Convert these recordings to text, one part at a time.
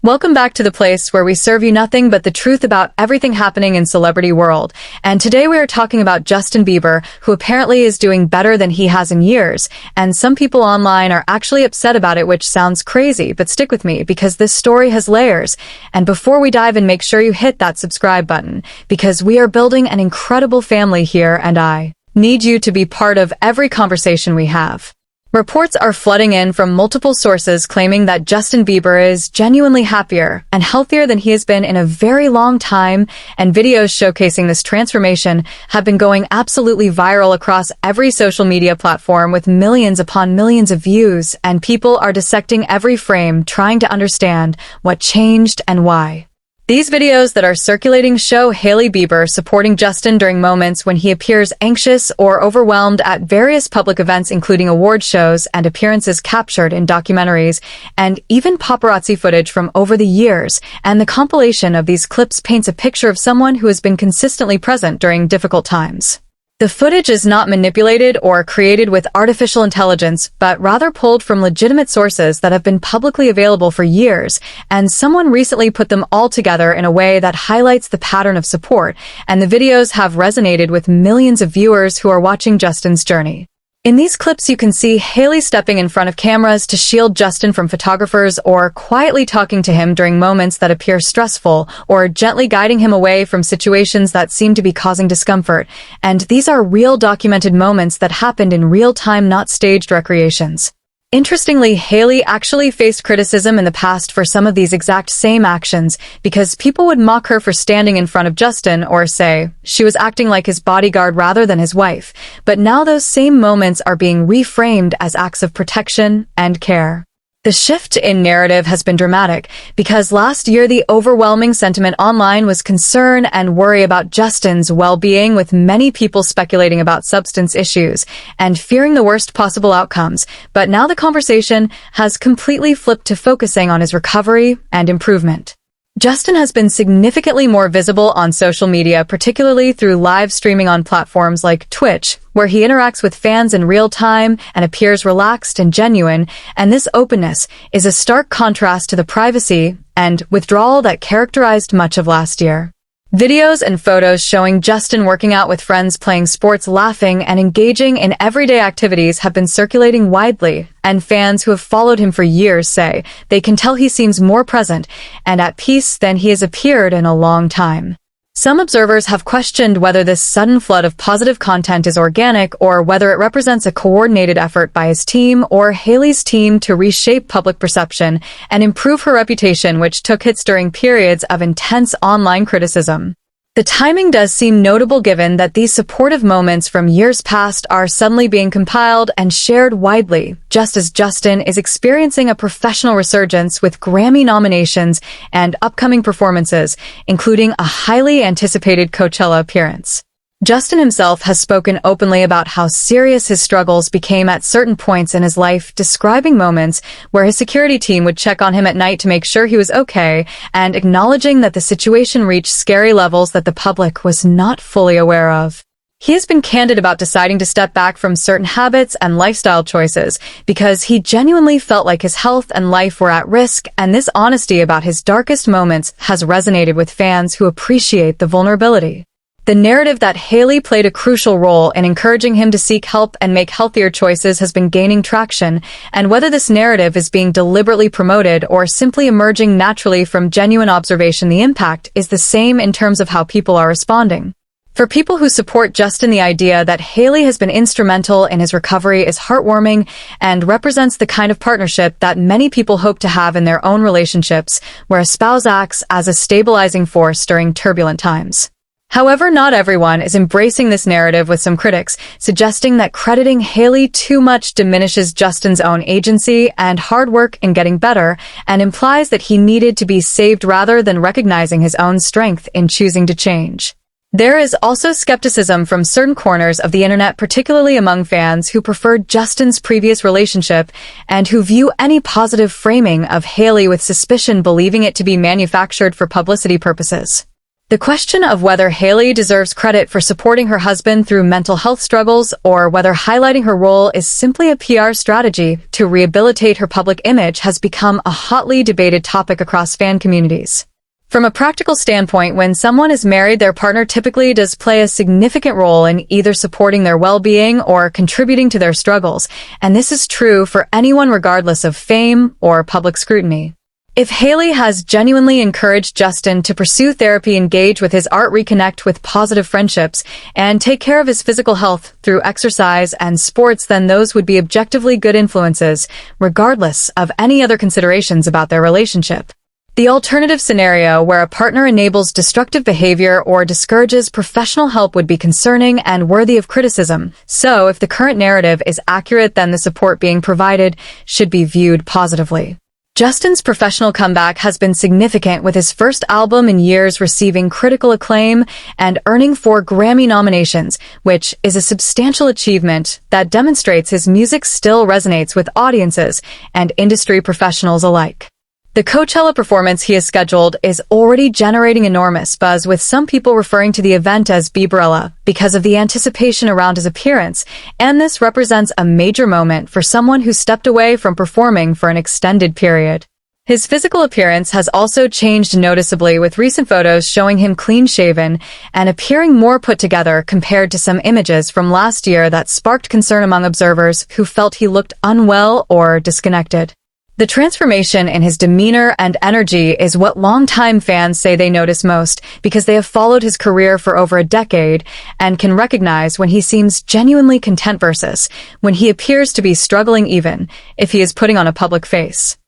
Welcome back to the place where we serve you nothing but the truth about everything happening in celebrity world. And today we are talking about Justin Bieber, who apparently is doing better than he has in years. And some people online are actually upset about it, which sounds crazy, but stick with me because this story has layers. And before we dive in, make sure you hit that subscribe button because we are building an incredible family here and I need you to be part of every conversation we have. Reports are flooding in from multiple sources claiming that Justin Bieber is genuinely happier and healthier than he has been in a very long time, and videos showcasing this transformation have been going absolutely viral across every social media platform with millions upon millions of views, and people are dissecting every frame trying to understand what changed and why. These videos that are circulating show Hailey Bieber supporting Justin during moments when he appears anxious or overwhelmed at various public events, including award shows and appearances captured in documentaries, and even paparazzi footage from over the years. And the compilation of these clips paints a picture of someone who has been consistently present during difficult times. The footage is not manipulated or created with artificial intelligence, but rather pulled from legitimate sources that have been publicly available for years, and someone recently put them all together in a way that highlights the pattern of support, and the videos have resonated with millions of viewers who are watching Justin's journey. In these clips, you can see Hailey stepping in front of cameras to shield Justin from photographers, or quietly talking to him during moments that appear stressful, or gently guiding him away from situations that seem to be causing discomfort. And these are real documented moments that happened in real time, not staged recreations. Interestingly, Hailey actually faced criticism in the past for some of these exact same actions because people would mock her for standing in front of Justin or say she was acting like his bodyguard rather than his wife. But now those same moments are being reframed as acts of protection and care. The shift in narrative has been dramatic because last year the overwhelming sentiment online was concern and worry about Justin's well-being, with many people speculating about substance issues and fearing the worst possible outcomes. But now the conversation has completely flipped to focusing on his recovery and improvement. Justin has been significantly more visible on social media, particularly through live streaming on platforms like Twitch, where he interacts with fans in real time and appears relaxed and genuine, and this openness is a stark contrast to the privacy and withdrawal that characterized much of last year. Videos and photos showing Justin working out with friends, playing sports, laughing, and engaging in everyday activities have been circulating widely, and fans who have followed him for years say they can tell he seems more present and at peace than he has appeared in a long time. Some observers have questioned whether this sudden flood of positive content is organic or whether it represents a coordinated effort by his team or Hailey's team to reshape public perception and improve her reputation, which took hits during periods of intense online criticism. The timing does seem notable given that these supportive moments from years past are suddenly being compiled and shared widely, just as Justin is experiencing a professional resurgence with Grammy nominations and upcoming performances, including a highly anticipated Coachella appearance. Justin himself has spoken openly about how serious his struggles became at certain points in his life, describing moments where his security team would check on him at night to make sure he was okay, and acknowledging that the situation reached scary levels that the public was not fully aware of. He has been candid about deciding to step back from certain habits and lifestyle choices because he genuinely felt like his health and life were at risk, and this honesty about his darkest moments has resonated with fans who appreciate the vulnerability. The narrative that Hailey played a crucial role in encouraging him to seek help and make healthier choices has been gaining traction, and whether this narrative is being deliberately promoted or simply emerging naturally from genuine observation, the impact is the same in terms of how people are responding. For people who support Justin, the idea that Hailey has been instrumental in his recovery is heartwarming and represents the kind of partnership that many people hope to have in their own relationships, where a spouse acts as a stabilizing force during turbulent times. However, not everyone is embracing this narrative, with some critics suggesting that crediting Hailey too much diminishes Justin's own agency and hard work in getting better, and implies that he needed to be saved rather than recognizing his own strength in choosing to change. There is also skepticism from certain corners of the internet, particularly among fans who preferred Justin's previous relationship and who view any positive framing of Hailey with suspicion, believing it to be manufactured for publicity purposes. The question of whether Hailey deserves credit for supporting her husband through mental health struggles or whether highlighting her role is simply a PR strategy to rehabilitate her public image has become a hotly debated topic across fan communities. From a practical standpoint, when someone is married, their partner typically does play a significant role in either supporting their well-being or contributing to their struggles, and this is true for anyone regardless of fame or public scrutiny. If Hailey has genuinely encouraged Justin to pursue therapy, engage with his art, reconnect with positive friendships, and take care of his physical health through exercise and sports, then those would be objectively good influences, regardless of any other considerations about their relationship. The alternative scenario, where a partner enables destructive behavior or discourages professional help, would be concerning and worthy of criticism. So, if the current narrative is accurate, then the support being provided should be viewed positively. Justin's professional comeback has been significant, with his first album in years receiving critical acclaim and earning 4 Grammy nominations, which is a substantial achievement that demonstrates his music still resonates with audiences and industry professionals alike. The Coachella performance he has scheduled is already generating enormous buzz, with some people referring to the event as Bieberella because of the anticipation around his appearance, and this represents a major moment for someone who stepped away from performing for an extended period. His physical appearance has also changed noticeably, with recent photos showing him clean-shaven and appearing more put together compared to some images from last year that sparked concern among observers who felt he looked unwell or disconnected. The transformation in his demeanor and energy is what longtime fans say they notice most, because they have followed his career for over a decade and can recognize when he seems genuinely content versus when he appears to be struggling, even if he is putting on a public face.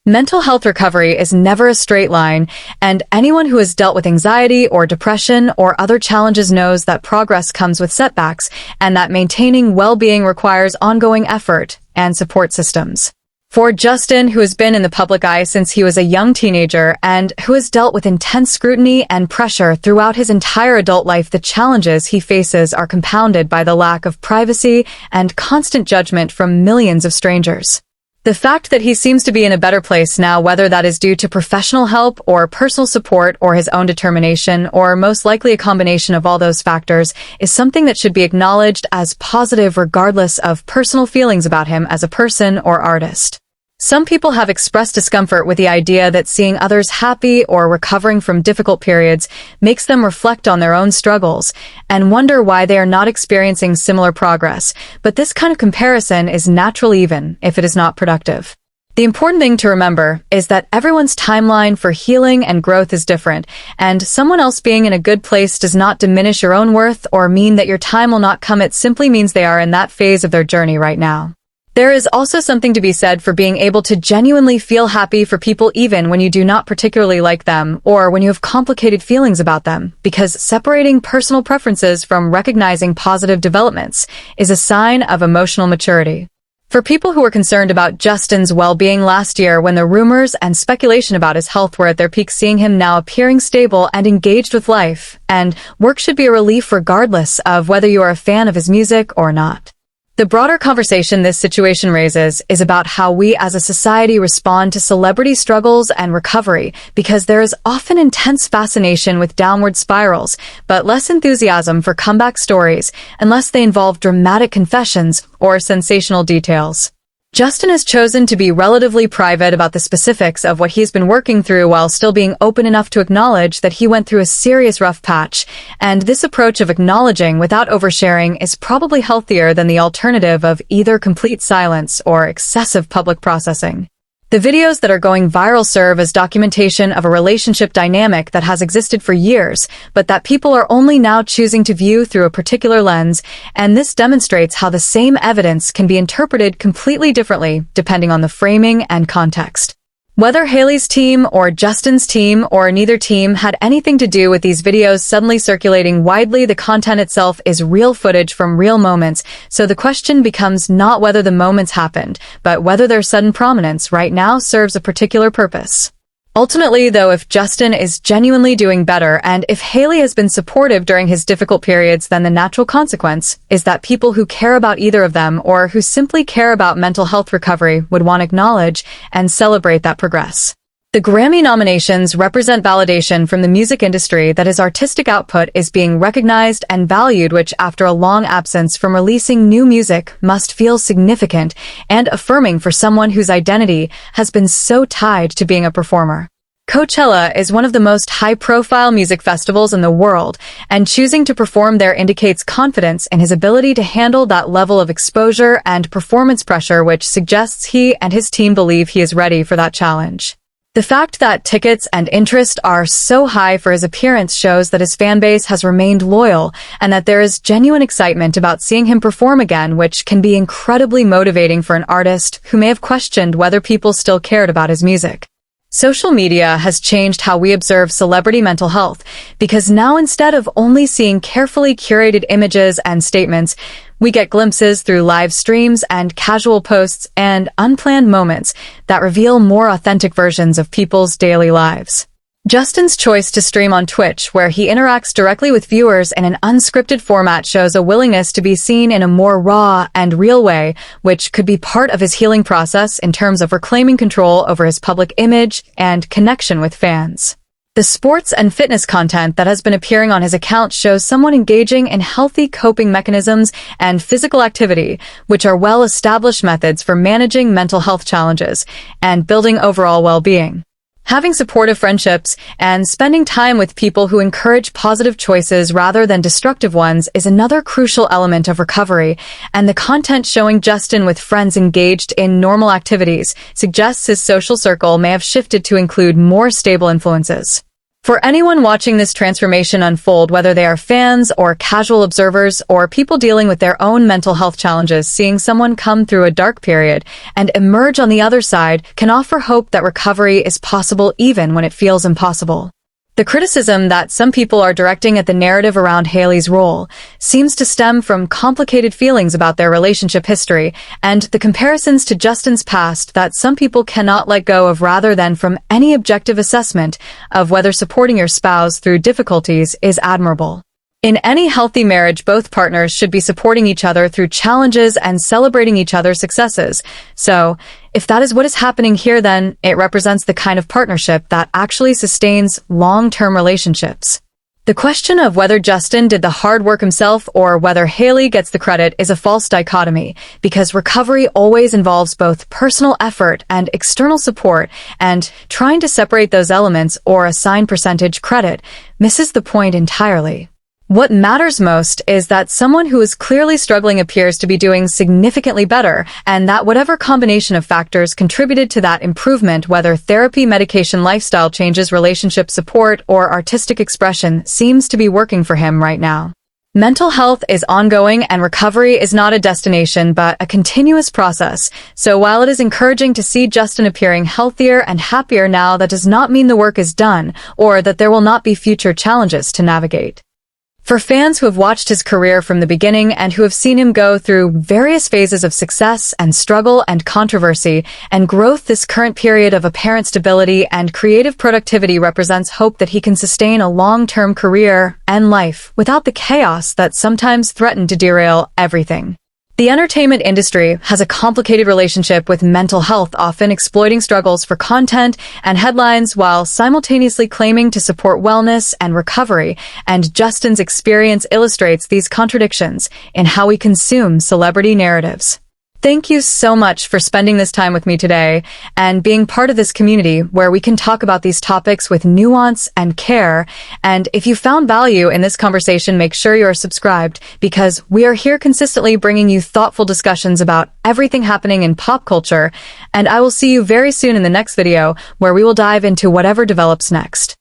Mental health recovery is never a straight line, and anyone who has dealt with anxiety or depression or other challenges knows that progress comes with setbacks and that maintaining well-being requires ongoing effort and support systems. For Justin, who has been in the public eye since he was a young teenager and who has dealt with intense scrutiny and pressure throughout his entire adult life, the challenges he faces are compounded by the lack of privacy and constant judgment from millions of strangers. The fact that he seems to be in a better place now, whether that is due to professional help or personal support or his own determination, or most likely a combination of all those factors, is something that should be acknowledged as positive regardless of personal feelings about him as a person or artist. Some people have expressed discomfort with the idea that seeing others happy or recovering from difficult periods makes them reflect on their own struggles and wonder why they are not experiencing similar progress, but this kind of comparison is natural even if it is not productive. The important thing to remember is that everyone's timeline for healing and growth is different, and someone else being in a good place does not diminish your own worth or mean that your time will not come. It simply means they are in that phase of their journey right now. There is also something to be said for being able to genuinely feel happy for people even when you do not particularly like them or when you have complicated feelings about them, because separating personal preferences from recognizing positive developments is a sign of emotional maturity. For people who were concerned about Justin's well-being last year when the rumors and speculation about his health were at their peak, seeing him now appearing stable and engaged with life and work should be a relief regardless of whether you are a fan of his music or not. The broader conversation this situation raises is about how we as a society respond to celebrity struggles and recovery, because there is often intense fascination with downward spirals, but less enthusiasm for comeback stories unless they involve dramatic confessions or sensational details. Justin has chosen to be relatively private about the specifics of what he's been working through while still being open enough to acknowledge that he went through a serious rough patch, and this approach of acknowledging without oversharing is probably healthier than the alternative of either complete silence or excessive public processing. The videos that are going viral serve as documentation of a relationship dynamic that has existed for years, but that people are only now choosing to view through a particular lens, and this demonstrates how the same evidence can be interpreted completely differently depending on the framing and context. Whether Hailey's team or Justin's team or neither team had anything to do with these videos suddenly circulating widely, the content itself is real footage from real moments, so the question becomes not whether the moments happened, but whether their sudden prominence right now serves a particular purpose. Ultimately, though, if Justin is genuinely doing better and if Hailey has been supportive during his difficult periods, then the natural consequence is that people who care about either of them or who simply care about mental health recovery would want to acknowledge and celebrate that progress. The Grammy nominations represent validation from the music industry that his artistic output is being recognized and valued, which, after a long absence from releasing new music, must feel significant and affirming for someone whose identity has been so tied to being a performer. Coachella is one of the most high-profile music festivals in the world, and choosing to perform there indicates confidence in his ability to handle that level of exposure and performance pressure, which suggests he and his team believe he is ready for that challenge. The fact that tickets and interest are so high for his appearance shows that his fanbase has remained loyal and that there is genuine excitement about seeing him perform again, which can be incredibly motivating for an artist who may have questioned whether people still cared about his music. Social media has changed how we observe celebrity mental health, because now, instead of only seeing carefully curated images and statements, we get glimpses through live streams and casual posts and unplanned moments that reveal more authentic versions of people's daily lives. Justin's choice to stream on Twitch, where he interacts directly with viewers in an unscripted format, shows a willingness to be seen in a more raw and real way, which could be part of his healing process in terms of reclaiming control over his public image and connection with fans. The sports and fitness content that has been appearing on his account shows someone engaging in healthy coping mechanisms and physical activity, which are well-established methods for managing mental health challenges and building overall well-being. Having supportive friendships and spending time with people who encourage positive choices rather than destructive ones is another crucial element of recovery, and the content showing Justin with friends engaged in normal activities suggests his social circle may have shifted to include more stable influences. For anyone watching this transformation unfold, whether they are fans or casual observers or people dealing with their own mental health challenges, seeing someone come through a dark period and emerge on the other side can offer hope that recovery is possible even when it feels impossible. The criticism that some people are directing at the narrative around Hailey's role seems to stem from complicated feelings about their relationship history and the comparisons to Justin's past that some people cannot let go of, rather than from any objective assessment of whether supporting your spouse through difficulties is admirable. In any healthy marriage, both partners should be supporting each other through challenges and celebrating each other's successes. So, if that is what is happening here, then it represents the kind of partnership that actually sustains long-term relationships. The question of whether Justin did the hard work himself or whether Hailey gets the credit is a false dichotomy, because recovery always involves both personal effort and external support, and trying to separate those elements or assign percentage credit misses the point entirely. What matters most is that someone who is clearly struggling appears to be doing significantly better, and that whatever combination of factors contributed to that improvement, whether therapy, medication, lifestyle changes, relationship support, or artistic expression, seems to be working for him right now. Mental health is ongoing, and recovery is not a destination but a continuous process. So while it is encouraging to see Justin appearing healthier and happier now, that does not mean the work is done or that there will not be future challenges to navigate. For fans who have watched his career from the beginning and who have seen him go through various phases of success and struggle and controversy and growth, this current period of apparent stability and creative productivity represents hope that he can sustain a long-term career and life without the chaos that sometimes threaten to derail everything. The entertainment industry has a complicated relationship with mental health, often exploiting struggles for content and headlines while simultaneously claiming to support wellness and recovery, and Justin's experience illustrates these contradictions in how we consume celebrity narratives. Thank you so much for spending this time with me today and being part of this community where we can talk about these topics with nuance and care. And if you found value in this conversation, make sure you are subscribed, because we are here consistently bringing you thoughtful discussions about everything happening in pop culture. And I will see you very soon in the next video, where we will dive into whatever develops next.